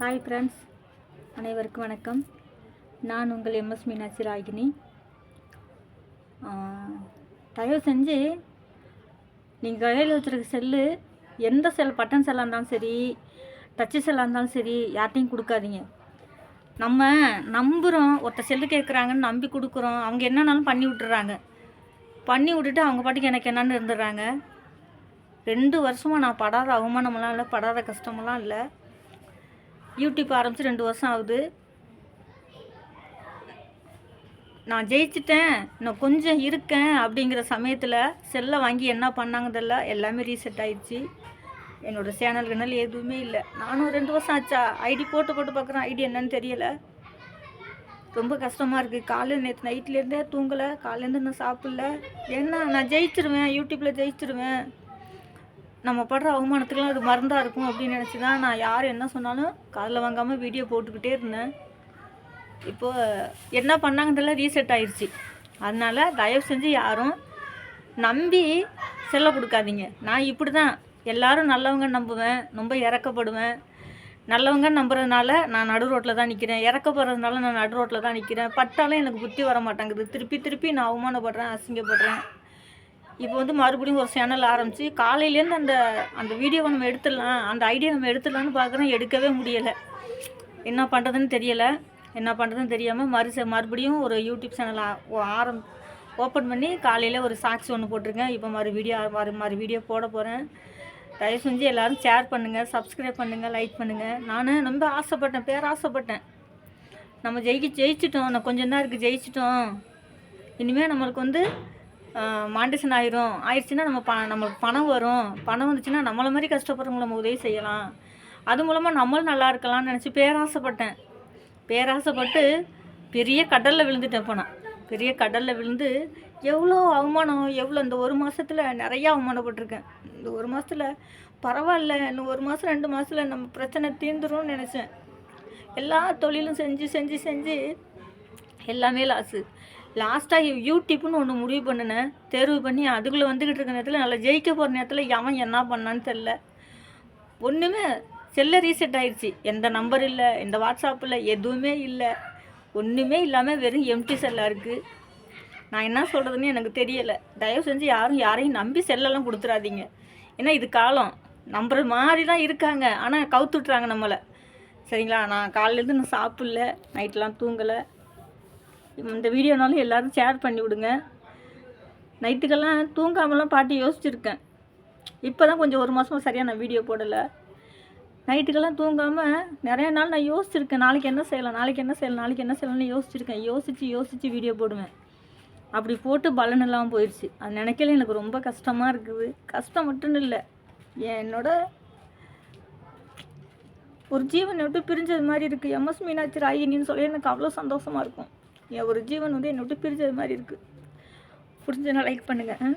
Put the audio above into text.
Hi friends, அனைவருக்கும் வணக்கம். நான் உங்கள் எம்எஸ் மீனாட்சி ராகினி. தயவு செஞ்சு நீங்கள் கையில் வச்சுருக்க செல்லு, எந்த செல், பட்டன் செல்லாக இருந்தாலும் சரி, டச்சு செல்லாக இருந்தாலும் சரி, யார்ட்டையும் கொடுக்காதீங்க. நம்ம நம்புகிறோம், ஒருத்தர் செல்லு கேட்குறாங்கன்னு நம்பி கொடுக்குறோம். அவங்க என்னன்னாலும் பண்ணி விட்டுறாங்க. பண்ணி விட்டுட்டு அவங்க பாட்டுக்கு எனக்கு என்னன்னு இருந்துடுறாங்க. 2 வருஷமாக நான் படாத அவமானமெல்லாம் இல்லை, படாத கஷ்டமெல்லாம் இல்லை. யூடியூப் ஆரம்பித்து 2 வருஷம் ஆகுது. நான் ஜெயிச்சிட்டேன், இன்னும் கொஞ்சம் இருக்கேன் அப்படிங்கிற சமயத்தில் செல்லை வாங்கி என்ன பண்ணாங்கதில்ல, எல்லாமே ரீசெட் ஆயிடுச்சு. என்னோடய சேனல்கனால எதுவுமே இல்லை. நானும் 2 வருஷம் ஆச்சா ஐடி போட்டு பார்க்குறேன். ஐடி என்னன்னு தெரியலை. ரொம்ப கஷ்டமாக இருக்குது. காலையில் நேற்று நைட்லேருந்தே தூங்கலை, காலையிலேருந்து இன்னும் சாப்பிடல. ஏன்னா நான் ஜெயிச்சிருவேன், யூடியூப்பில் ஜெயிச்சிருவேன், நம்ம படுற அவமானத்துக்குலாம் அது மருந்தாக இருக்கும் அப்படின்னு நினச்சி தான் நான் யார் என்ன சொன்னாலும் காதில் வாங்காமல் வீடியோ போட்டுக்கிட்டே இருந்தேன். இப்போது என்ன பண்ணாங்கன்றலாம் ரீசெட் ஆயிடுச்சு. அதனால் தயவு செஞ்சு யாரும் நம்பி செல்ல கொடுக்காதீங்க. நான் இப்படி தான், எல்லோரும் நல்லவங்க நம்புவேன், ரொம்ப இறக்கப்படுவேன். நல்லவங்க நம்புறதுனால நான் நடு ரோட்டில் தான் நிற்கிறேன், இறக்கப்படுறதுனால நான் நடு ரோட்டில் தான் நிற்கிறேன். பட்டாலும் எனக்கு புத்தி வர மாட்டேங்குது. திருப்பி நான் அவமானப்படுறேன், அசிங்கப்படுறேன். இப்போ மறுபடியும் ஒரு சேனல் ஆரம்பித்து காலையிலேருந்து அந்த வீடியோவை நம்ம எடுத்துடலாம், அந்த ஐடியா நம்ம எடுத்துடலான்னு பார்க்குறோம், எடுக்கவே முடியலை. என்ன பண்ணுறதுன்னு தெரியலை. என்ன பண்ணுறதுன்னு தெரியாமல் மறுபடியும் ஒரு யூடியூப் சேனல் ஓப்பன் பண்ணி காலையில் ஒரு சாக்ஸ் ஒன்று போட்டிருக்கேன். இப்போ மறு வீடியோ போட போகிறேன். தயவு செஞ்சு எல்லோரும் ஷேர் பண்ணுங்கள், சப்ஸ்கிரைப் பண்ணுங்கள், லைக் பண்ணுங்கள். நான் ரொம்ப ஆசைப்பட்டேன், பேராசைப்பட்டேன். நம்ம ஜெயிச்சிட்டோம், நான் கொஞ்சம் தான் இருக்குது, ஜெயிச்சிட்டோம். இனிமேல் நம்மளுக்கு மாண்டேஷன் ஆயிடுச்சுன்னா நம்மளுக்கு பணம் வரும். பணம் வந்துச்சுன்னா நம்மளை மாதிரி கஷ்டப்படுறவங்க நம்ம உதவி செய்யலாம், அது மூலமாக நம்மளும் நல்லா இருக்கலாம்னு நினச்சி பேராசைப்பட்டு பெரிய கடலில் விழுந்துட்டேன். இப்போ நான் பெரிய கடலில் விழுந்து எவ்வளோ அவமானம், இந்த 1 மாதத்தில் நிறையா அவமானப்பட்டிருக்கேன். இந்த 1 மாதத்தில் பரவாயில்ல, இன்னும் 1 மாதம் 2 மாதத்தில் நம்ம பிரச்சனை தீர்ந்துரும்னு நினச்சேன். எல்லா தொழிலும் செஞ்சு எல்லாமே லாஸ்ட்டாக யூடியூப்னு ஒன்று முடிவு பண்ணினேன், தேர்வு பண்ணி அதுக்குள்ளே வந்துக்கிட்டு இருக்க நேரத்தில் நல்லா ஜெயிக்க போகிற நேரத்தில் எவன் என்ன பண்ணான்னு தெரில. ஒன்றுமே செல்லை ரீசெட் ஆகிடுச்சு. எந்த நம்பர் இல்லை, எந்த வாட்ஸ்அப் இல்லை, எதுவுமே இல்லை. ஒன்றுமே இல்லாமல் வெறும் எம்டி செல்லாக இருக்குது. நான் என்ன சொல்கிறதுன்னு எனக்கு தெரியலை. தயவு செஞ்சு யாரையும் நம்பி செல்லெல்லாம் கொடுத்துடாதீங்க. ஏன்னா இது காலம், நம்புற மாதிரி தான் இருக்காங்க, ஆனால் கவுத்துட்றாங்க நம்மளை. சரிங்களா? நான் காலையிலேருந்து நான் சாப்பிடல, நைட்டெலாம் தூங்கலை. இந்த வீடியோனாலும் எல்லோரும் ஷேர் பண்ணி விடுங்க. நைட்டுக்கெல்லாம் தூங்காமலாம் பாட்டி யோசிச்சுருக்கேன். இப்போ தான் கொஞ்சம் 1 மாதமாக சரியாக நான் வீடியோ போடலை. நைட்டுக்கெல்லாம் தூங்காமல் நிறைய நாள் நான் யோசிச்சுருக்கேன். நாளைக்கு என்ன செய்யலாம்னு யோசிச்சுருக்கேன். யோசித்து வீடியோ போடுவேன். அப்படி போட்டு பலன் இல்லாமல் போயிடுச்சு. அது நினைக்கல எனக்கு ரொம்ப கஷ்டமாக இருக்குது. கஷ்டம் மட்டும் இல்லை, என்னோட ஒரு ஜீவனை விட்டு பிரிஞ்சது மாதிரி இருக்குது. எம்எஸ் மீனாட்சி ராகினின்னு சொல்லி எனக்கு அவ்வளோ சந்தோஷமாக இருக்கும். என் ஒரு ஜீவன் என்னை விட்டு பிரிஞ்சது மாதிரி இருக்குது. பிடிச்சதுன்னா லைக் பண்ணுங்கள்.